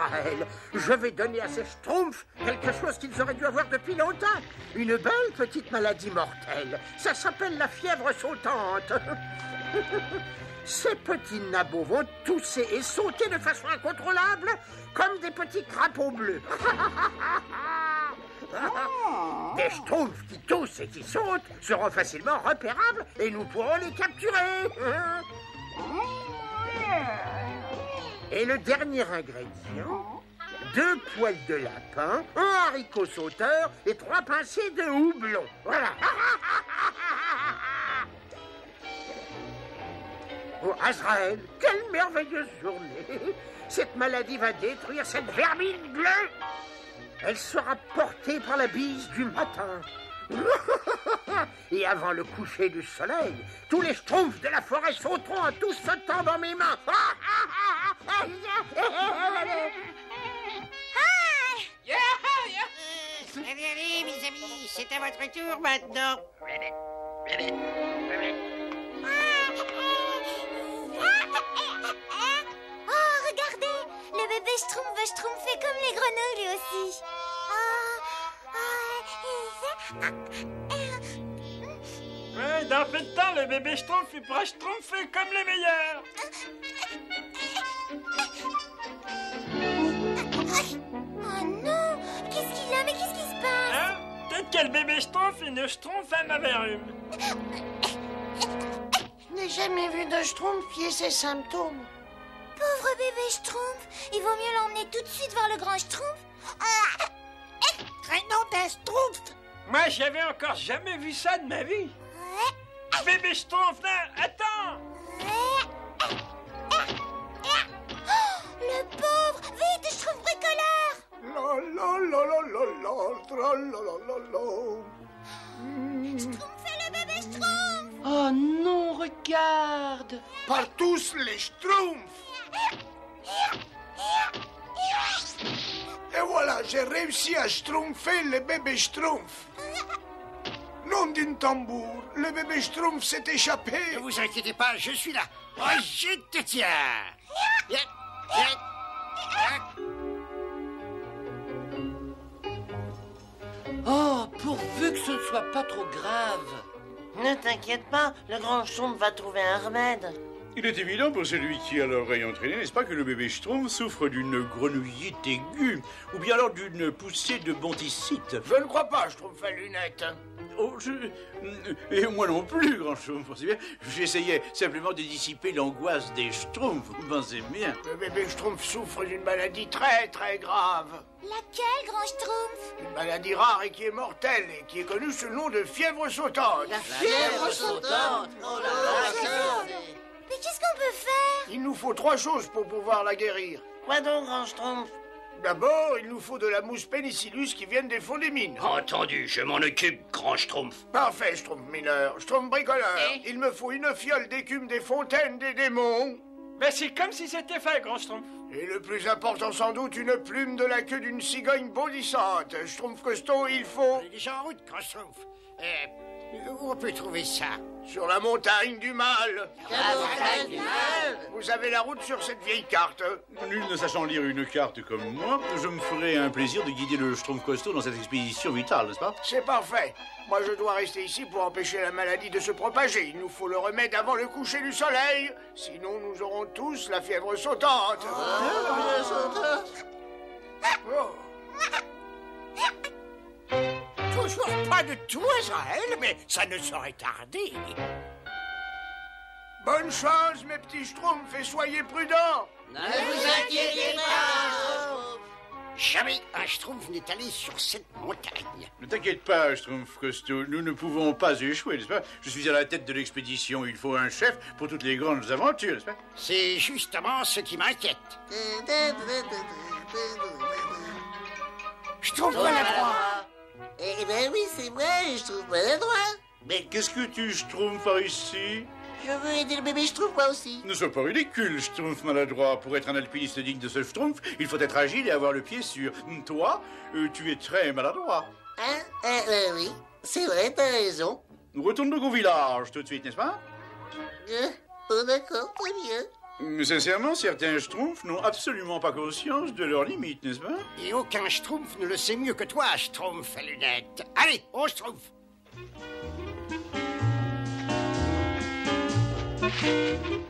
Azraël. Je vais donner à ces schtroumpfs quelque chose qu'ils auraient dû avoir depuis longtemps. Une belle petite maladie mortelle. Ça s'appelle la fièvre sautante. Ces petits nabots vont tousser et sauter de façon incontrôlable, comme des petits crapauds bleus. Des schtroumpfs qui toussent et qui sautent seront facilement repérables et nous pourrons les capturer. Et le dernier ingrédient, 2 poils de lapin, 1 haricot sauteur et 3 pincées de houblon. Voilà. Oh, Azraël, quelle merveilleuse journée! Cette maladie va détruire cette vermine bleue. Elle sera portée par la bise du matin. Et avant le coucher du soleil, tous les schtroumpfs de la forêt sauteront en tous sautant dans mes mains. Allez, allez, mes amis, c'est à votre tour maintenant. Oh, regardez, le bébé Schtroumpf veut schtroumpfer comme les grenouilles lui aussi. Ouais, dans peu de temps, le bébé Schtroumpf, il pourra schtroumpfer comme les meilleurs. Oh non, qu'est-ce qu'il a? Mais qu'est-ce qui se passe? Hein? Peut-être que le bébé Schtroumpf, il ne schtroumpfe un mauvais rhume. Je n'ai jamais vu de Schtroumpf qui ait ces symptômes. Pauvre bébé Schtroumpf, il vaut mieux l'emmener tout de suite vers le grand Schtroumpf. Traînons des Schtroumpfs. Moi, j'avais encore jamais vu ça de ma vie. Bébé Schtroumpf, là, attends! Le pauvre! Vite, Schtroumpf bricoleur! Schtroumpfez le bébé Schtroumpf! Oh non, regarde. Par tous les schtroumpfs. Et voilà, j'ai réussi à schtroumpfer le bébé schtroumpf. Nom d'une tambour, le bébé schtroumpf s'est échappé. Ne vous inquiétez pas, je suis là. Oh, je te tiens. Oh, pourvu que ce ne soit pas trop grave. Ne t'inquiète pas, le grand Schtroumpf va trouver un remède. Il est évident pour celui qui a l'oreille entraînée, n'est-ce pas, que le bébé Schtroumpf souffre d'une grenouillite aiguë, ou bien alors d'une poussée de bonticite. Je ne crois pas, schtroumpf à lunettes. Oh, et moi non plus, grand Schtroumpf, pensez bien. J'essayais simplement de dissiper l'angoisse des Schtroumpfs, vous pensez bien. Le bébé schtroumpf souffre d'une maladie très très grave. Laquelle, grand Schtroumpf? Une maladie rare et qui est mortelle et qui est connue sous le nom de fièvre sautante. La fièvre sautante. Oh là là, Mais qu'est-ce qu'on peut faire? Il nous faut 3 choses pour pouvoir la guérir. Quoi donc, grand Schtroumpf? D'abord, il nous faut de la mousse pénicillus qui vienne des fonds des mines. Entendu, je m'en occupe, grand Schtroumpf. Parfait, schtroumpf mineur, schtroumpf bricoleur. Il me faut une fiole d'écume des fontaines des démons. Ben, c'est comme si c'était fait, grand Schtroumpf. Et le plus important sans doute, une plume de la queue d'une cigogne bondissante. Schtroumpf costaud, il faut... On est déjà en route, grand Schtroumpf. Où on peut trouver ça? Sur la montagne du mal. La montagne du mal. Vous avez la route sur cette vieille carte. Nul ne sachant lire une carte comme moi, je me ferai un plaisir de guider le Schtroumpf costaud dans cette expédition vitale, n'est-ce pas? C'est parfait. Moi, je dois rester ici pour empêcher la maladie de se propager. Il nous faut le remède avant le coucher du soleil. Sinon, nous aurons tous la fièvre sautante. Oh. Toujours pas de tout, Azraël, mais ça ne saurait tarder. Bonne chance, mes petits schtroumpfs, et soyez prudents. Ne vous inquiétez pas. Jamais un Schtroumpf n'est allé sur cette montagne. Ne t'inquiète pas, Schtroumpf costaud, nous ne pouvons pas échouer, n'est-ce pas? Je suis à la tête de l'expédition, il faut un chef pour toutes les grandes aventures, n'est-ce pas? C'est justement ce qui m'inquiète. Schtroumpf maladroit. Eh ben oui, c'est vrai, je trouve maladroit. Mais qu'est-ce que tu Schtroumpf par ici? Je veux aider le bébé Schtroumpf, moi aussi. Ne sois pas ridicule, Schtroumpf maladroit. Pour être un alpiniste digne de ce Schtroumpf, il faut être agile et avoir le pied sûr. Toi, tu es très maladroit. Hein? Oui, c'est vrai, t'as raison. Nous retournons au village tout de suite, n'est-ce pas? Oh, d'accord, très bien. Mais sincèrement, certains schtroumpfs n'ont absolument pas conscience de leurs limites, n'est-ce pas? Et aucun schtroumpf ne le sait mieux que toi, schtroumpf à lunettes. Allez, au schtroumpf.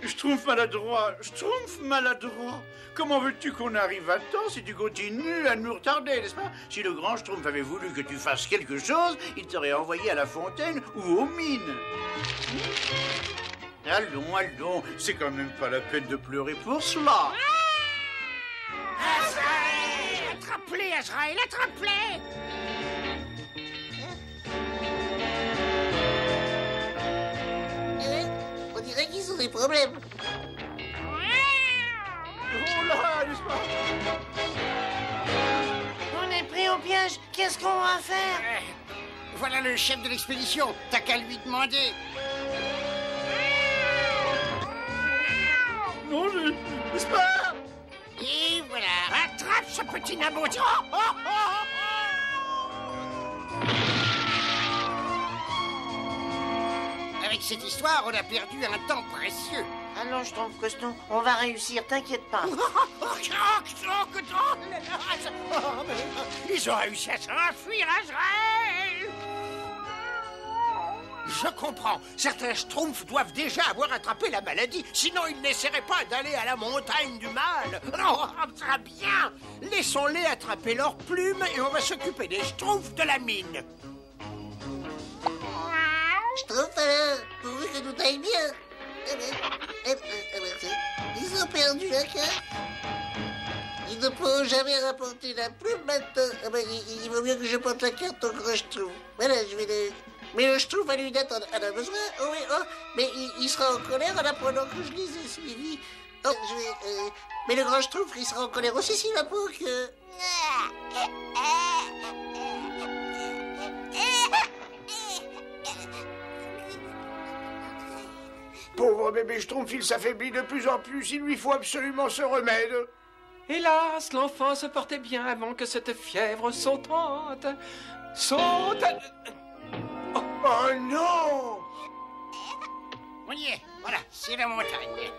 Schtroumpf maladroit, Schtroumpf maladroit. Comment veux-tu qu'on arrive à temps si tu continues à nous retarder, n'est-ce pas? Si le grand Schtroumpf avait voulu que tu fasses quelque chose, il t'aurait envoyé à la fontaine ou aux mines. Allons, allons, c'est quand même pas la peine de pleurer pour cela. Azraël! Attrape-les, Azraël, attrape-les! On dirait qu'ils ont des problèmes. Oh là, n'est-ce pas? On est pris au piège. Qu'est-ce qu'on va faire? Voilà le chef de l'expédition. T'as qu'à lui demander. Non, n'est-ce pas? Et voilà. Attrape ce petit naboti! Avec cette histoire, on a perdu un temps précieux. Allons, Schtroumpf Costaud, on va réussir, t'inquiète pas. Ils ont réussi à s'enfuir, Azraël! Je comprends. Certains schtroumpfs doivent déjà avoir attrapé la maladie. Sinon, ils n'essaieraient pas d'aller à la montagne du mal. Non, très bien. Laissons-les attraper leurs plumes et on va s'occuper des schtroumpfs de la mine. Schtroumpf, alors, pourvu que tout aille bien. Ils ont perdu la carte. Ils ne pourront jamais rapporter la plume maintenant. Il vaut mieux que je porte la carte au grand Schtroumpf. Voilà, je vais le... Mais le Schtroumpf à lunettes en a besoin. Oh oui, oh. Mais il sera en colère en apprenant que je les ai suivis. Oh, je vais... Mais le grand Schtroumpf, il sera en colère aussi s'il apprend que... Pauvre bébé Schtroumpf, il s'affaiblit de plus en plus. Il lui faut absolument ce remède. Hélas, l'enfant se portait bien avant que cette fièvre sautante... Oh non! On y est. Voilà, c'est la montagne.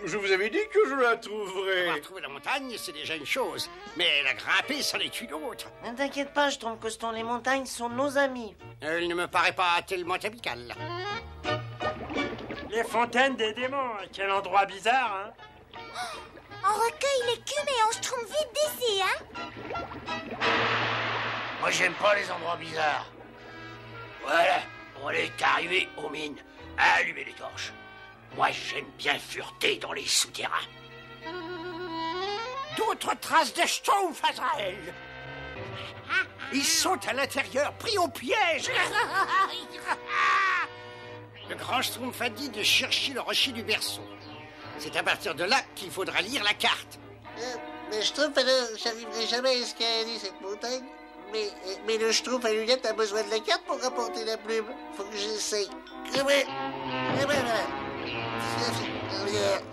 Je vous avais dit que je la trouverais. Avoir trouvé la montagne, c'est déjà une chose. Mais la grimper, c'en est une autre. Ne t'inquiète pas, Schtroumpf Costaud, les montagnes sont nos amis. Elle ne me paraît pas tellement amicale. Les fontaines des démons, quel endroit bizarre, hein? On recueille l'écume et on se trouve vite d'ici, hein? Moi, j'aime pas les endroits bizarres. Voilà, on est arrivé aux mines. Allumez les torches. Moi, j'aime bien fureter dans les souterrains. D'autres traces de Schtroumpf, Azraël. Ils sont à l'intérieur, pris au piège. Le grand Schtroumpf a dit de chercher le rocher du berceau. C'est à partir de là qu'il faudra lire la carte. Mais Schtroumpf, alors, j'arriverai jamais à escalader cette montagne. Mais le Schtroumpf à lunettes a besoin de la carte pour rapporter la plume. Faut que j'essaye. Voilà.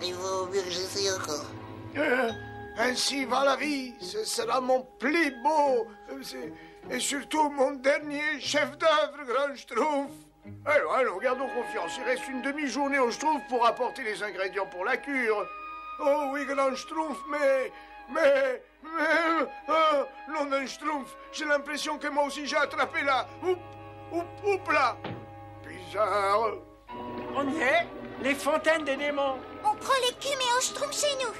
Il vaut mieux que j'essaye encore. Ainsi va la vie. Ce sera mon plus beau et surtout mon dernier chef d'œuvre, grand Schtroumpf. Allons, gardons confiance. Il reste une demi-journée au Schtroumpf pour apporter les ingrédients pour la cure. Oh oui, grand Schtroumpf, mais... non, d'un Schtroumpf. J'ai l'impression que moi aussi j'ai attrapé la... Oups là. Bizarre. On y est? Les fontaines des démons. On prend l'écume et on se trouve chez nous.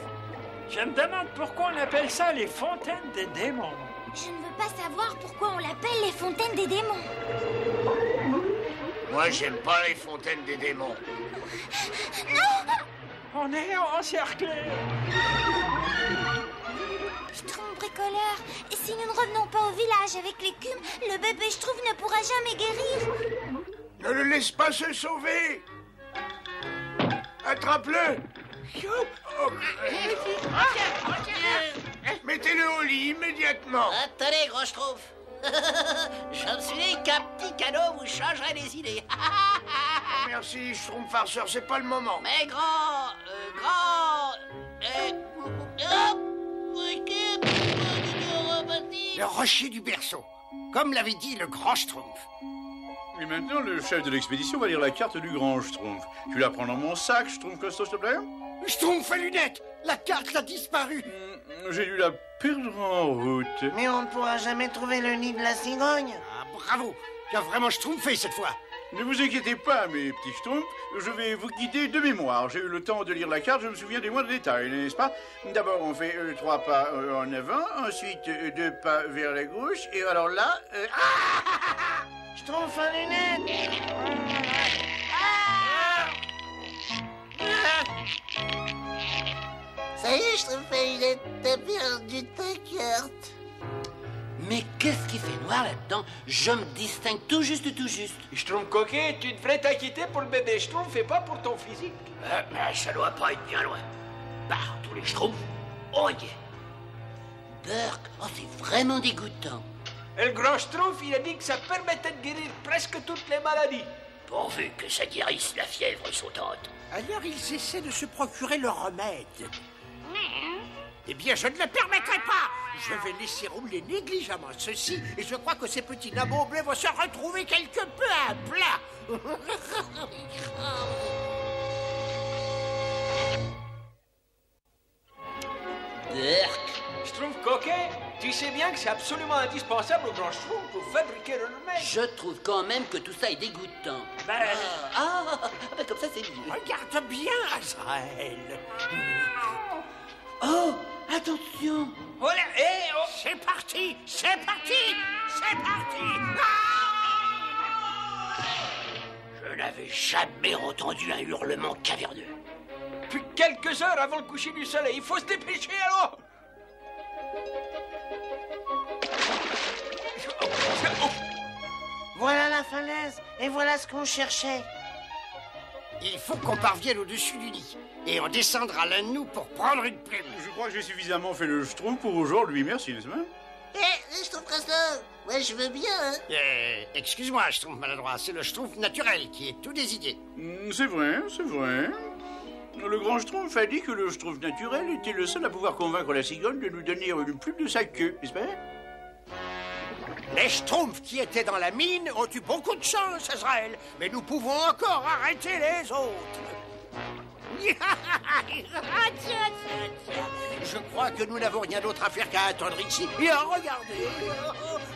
Je me demande pourquoi on appelle ça les fontaines des démons. Je ne veux pas savoir pourquoi on l'appelle les fontaines des démons. Moi, j'aime pas les fontaines des démons. Non! On est encerclés. Schtroumpf bricoleur, si nous ne revenons pas au village avec l'écume, le bébé Schtroumpf ne pourra jamais guérir. Ne le laisse pas se sauver. Attrape-le. Mettez-le au lit immédiatement. Attendez, gros Schtroumpf. Je me suis dit qu'un petit cadeau vous changerait les idées. Merci, Schtroumpf farceur, c'est pas le moment. Mais grand... Le rocher du berceau. Comme l'avait dit le grand Schtroumpf. Et maintenant, le chef de l'expédition va lire la carte du grand Schtroumpf. Tu la prends dans mon sac, Schtroumpf Costaud, s'il te plaît? Schtroumpf à lunettes! La carte a disparu! J'ai dû la perdre en route. Mais on ne pourra jamais trouver le nid de la cigogne. Ah, bravo! Tu as vraiment schtroumpfé cette fois! Ne vous inquiétez pas, mes petits schtroumpfs, je vais vous guider de mémoire. J'ai eu le temps de lire la carte, je me souviens des moindres détails, n'est-ce pas? D'abord, on fait 3 pas en avant, ensuite 2 pas vers la gauche, et alors là... Schtroumpf à lunettes. Ça y est, Schtroumpf à lunettes, t'as perdu ta carte. Mais qu'est-ce qui fait noir là-dedans? Je me distingue tout juste, tout juste. Schtroumpf coquet, tu devrais t'inquiéter pour le bébé Schtroumpf et pas pour ton physique. Mais ça doit pas être bien loin. Bah, tous les Schtroumpfs, on y est. Burk, oh, c'est vraiment dégoûtant. Et le grand Schtroumpf, il a dit que ça permettait de guérir presque toutes les maladies. Pourvu que ça guérisse la fièvre sautante. Alors ils essaient de se procurer le remède. Eh bien, je ne le permettrai pas. Je vais laisser rouler négligemment ceci et je crois que ces petits nabots bleus vont se retrouver quelque peu à plat. Burk, Schtroumpf coquet, tu sais bien que c'est absolument indispensable au grand Schtroumpf pour fabriquer le remède. je trouve quand même que tout ça est dégoûtant. Ben, Bah, comme ça c'est mieux. Regarde bien, Azraël. Oh, attention. oh là, oh. C'est parti, c'est parti, c'est parti. Je n'avais jamais entendu un hurlement caverneux. Plus que quelques heures avant le coucher du soleil, il faut se dépêcher alors. Voilà la falaise, et voilà ce qu'on cherchait. Il faut qu'on parvienne au-dessus du nid. Et on descendra l'un de nous pour prendre une plume. Je crois que j'ai suffisamment fait le Schtroumpf pour aujourd'hui, merci, n'est-ce pas? Schtroumpf Castor, moi je veux bien, hein. Excuse-moi, Schtroumpf maladroit, c'est le Schtroumpf naturel qui est tout décidé. C'est vrai, c'est vrai. Le grand Schtroumpf a dit que le Schtroumpf naturel était le seul à pouvoir convaincre la cigogne de nous donner une plume de sa queue, n'est-ce pas? Les Schtroumpfs qui étaient dans la mine ont eu beaucoup de chance, Azraël, mais nous pouvons encore arrêter les autres. Je crois que nous n'avons rien d'autre à faire qu'à attendre ici. Et à regarder.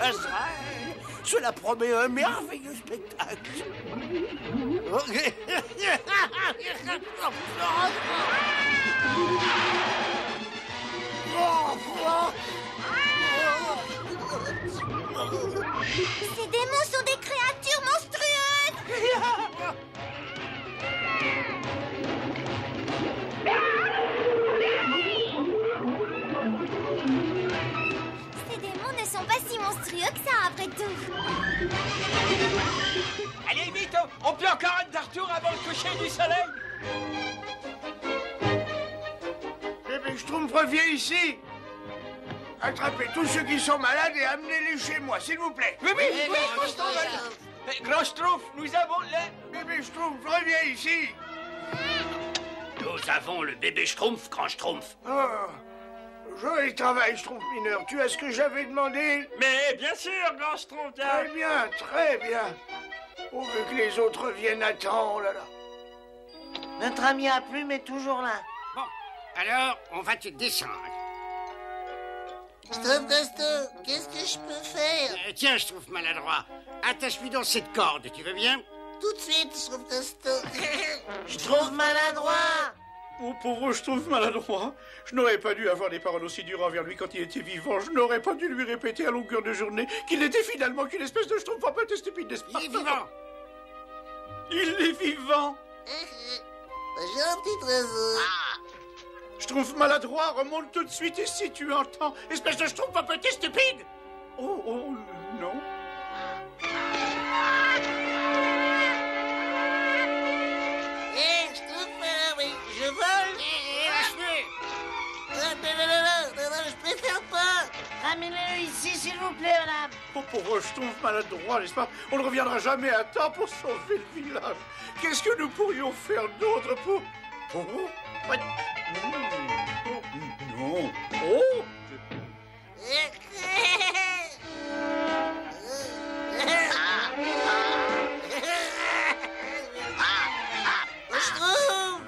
Azraël, cela promet un merveilleux spectacle. Ces démons sont des créatures monstrueuses. Ces démons ne sont pas si monstrueux que ça, après tout. Allez vite, on peut encore être de retour avant le coucher du soleil. Bébé Schtroumpf, reviens ici. Attrapez tous ceux qui sont malades et amenez-les chez moi, s'il vous plaît. Oui, grand Schtroumpf, nous avons le... Bébé Schtroumpf, reviens ici. Nous avons le bébé Schtroumpf, grand Schtroumpf. Oh, joli travail, Schtroumpf mineur. Tu as ce que j'avais demandé? Mais bien sûr, grand Schtroumpf. Très bien, très bien. Pourvu que les autres reviennent à temps, oh là là. Notre ami à plume est toujours là. Bon, alors, on va te descendre. Schtroumpf Castor, qu'est-ce que je peux faire? Tiens, Schtroumpf maladroit, attache-lui dans cette corde, tu veux bien? Tout de suite, Schtroumpf Castor. Schtroumpf maladroit. Oh, pauvre Schtroumpf maladroit. Je n'aurais pas dû avoir des paroles aussi dures envers lui quand il était vivant. Je n'aurais pas dû lui répéter à longueur de journée qu'il n'était finalement qu'une espèce de Schtroumpf un peu stupide, n'est-ce pas? Il est vivant. Il est vivant. J'ai un petit trésor. Schtroumpf maladroit, remonte tout de suite ici, tu entends? Espèce de Schtroumpf un petit stupide. Oh, non. Schtroumpf, oui, je vole. Non, je préfère pas. Ramenez-le ici, s'il vous plaît, madame. Oh, pauvre Schtroumpf maladroit, n'est-ce pas? On ne reviendra jamais à temps pour sauver le village. Qu'est-ce que nous pourrions faire d'autre pour... Oh, non. Oh. Schtroumpf.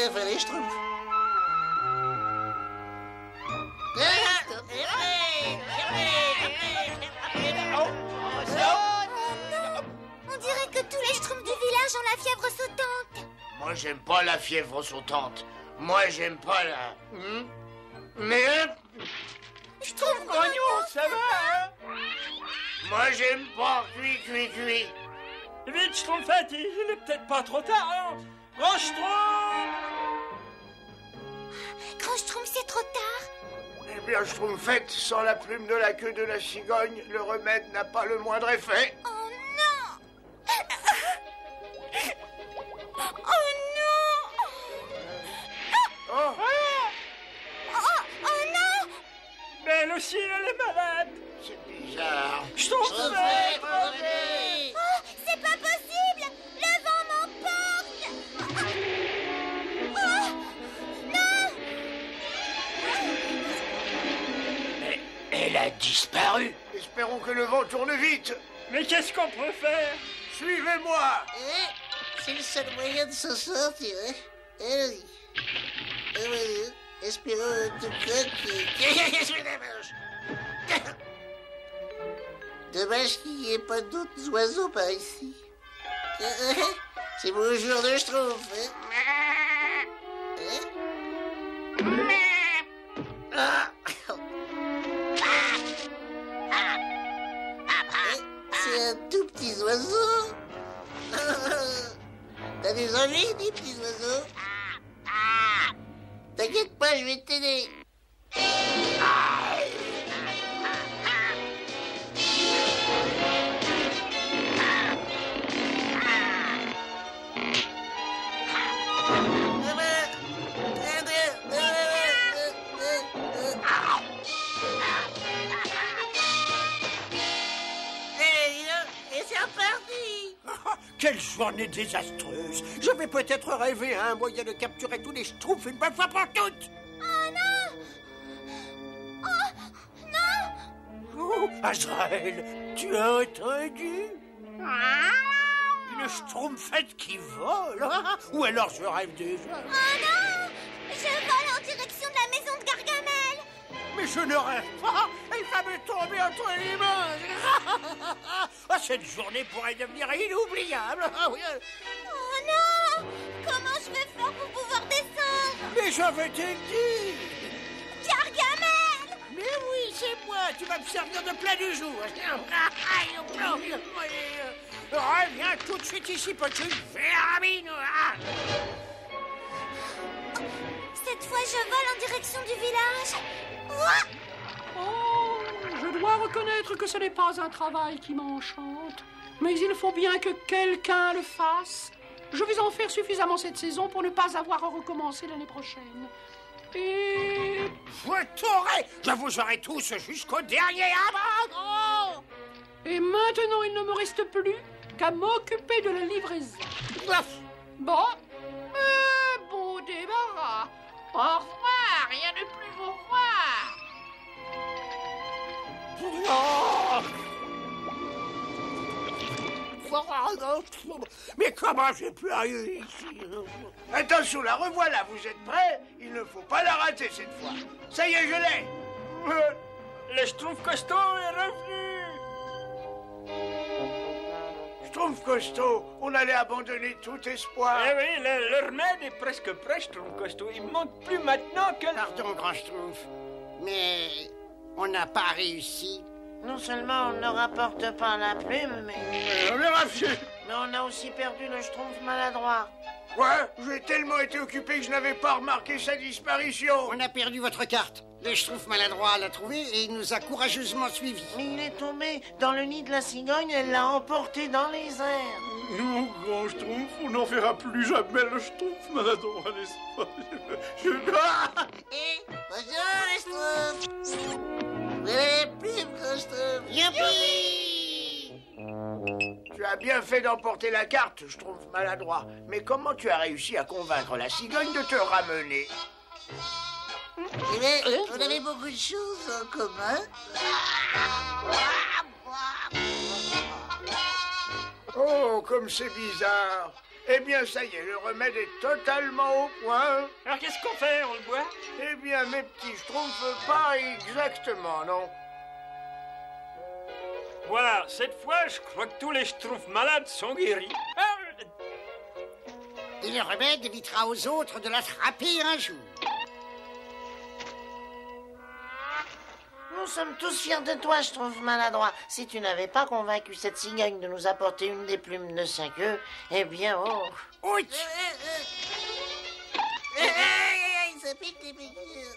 enfin les Schtroumpfs. On dirait que tous les Schtroumpfs du village ont la fièvre sautante. Moi, j'aime pas la fièvre sautante. Moi, j'aime pas la... Mais... Schtroumpf Grognon, ça va, hein? Moi, j'aime pas cuit. Vite, Schtroumpfette, il est peut-être pas trop tard, hein? Grand Schtroumpf! Grand Schtroumpf, c'est trop tard. Eh bien, Schtroumpfette, sans la plume de la queue de la cigogne, le remède n'a pas le moindre effet. Oh non. Oh non. Oh, Oh non. Mais elle aussi, elle est malade! c'est bizarre. Schtroumpfette! Revenez. Oh, c'est pas possible. Le vent m'emporte. Oh non. Mais elle a disparu. Espérons que le vent tourne vite. Mais qu'est-ce qu'on peut faire? Suivez-moi. C'est le seul moyen de s'en sortir, hein. Allez-y. Voilà. Espérons en tout cas que... Dommage qu'il n'y ait pas d'autres oiseaux par ici. C'est mon jour de Schtroumpf, hein. C'est un tout petit oiseau. T'as des ennuis, des petits oiseaux? T'inquiète pas, je vais t'aider. Et c'est reparti. Quelle journée désastreuse. Je vais peut-être rêver à un moyen de capturer tous les Schtroumpfs une bonne fois pour toutes. Oh, Azraël, tu as entendu? Une Schtroumpfette qui vole, hein? Ou alors je rêve déjà? Oh non. Je vole en direction de la maison de Gargamel. Mais je ne rêve pas. Elle va me tomber entre les mains. Ah, cette journée pourrait devenir inoubliable. Ah oui. Oh non. Comment je vais faire pour pouvoir descendre? Mais je vais te le dire. Gargamel. Mais oui, c'est moi. Tu vas me servir de plat du jour. Reviens tout de suite ici, petite vermine. Cette fois, je vole en direction du village. Oh, je dois reconnaître que ce n'est pas un travail qui m'enchante. Mais il faut bien que quelqu'un le fasse. Je vais en faire suffisamment cette saison pour ne pas avoir à recommencer l'année prochaine. Et... Je vous aurai tous jusqu'au dernier abandon. Et maintenant, il ne me reste plus qu'à m'occuper de la livraison. Bon, bon débarras. Au revoir, et à ne plus vous voir. Mais comment j'ai pu arriver ici? Attention, la revoilà, vous êtes prêts? Il ne faut pas la rater cette fois. Ça y est, je l'ai. Le Schtroumpf costaud est revenu! Schtroumpf costaud, on allait abandonner tout espoir. Eh oui, le remède est presque prêt, Schtroumpf costaud. Il ne manque plus maintenant que... Pardon, grand Schtroumpf, mais on n'a pas réussi. Non seulement on ne rapporte pas la plume, mais on a aussi perdu le Schtroumpf maladroit. Ouais, j'ai tellement été occupé que je n'avais pas remarqué sa disparition. On a perdu votre carte. Le Schtroumpf maladroit l'a trouvée et il nous a courageusement suivis. Mais il est tombé dans le nid de la cigogne, elle l'a emporté dans les airs. Non, grand Schtroumpf, on n'en verra plus jamais le Schtroumpf maladroit, n'est-ce pas? Bonjour les Schtroumpfs. Vous avez la plume, grand Schtroumpf. Youpi! Tu as bien fait d'emporter la carte, Schtroumpf maladroit. Mais comment tu as réussi à convaincre la cigogne de te ramener? Eh bien, on avait beaucoup de choses en commun. Oh, comme c'est bizarre. Eh bien, ça y est, le remède est totalement au point. Alors qu'est-ce qu'on fait? On le boit? Eh bien, mes petits schtroumpfs, pas exactement, non. Voilà, cette fois, je crois que tous les schtroumpfs malades sont guéris. Et le remède évitera aux autres de l'attraper un jour. Nous sommes tous fiers de toi, Schtroumpf maladroit. Si tu n'avais pas convaincu cette cigogne de nous apporter une des plumes de 5 œufs, eh bien, oh... Ouch! Ça pique les piqûres.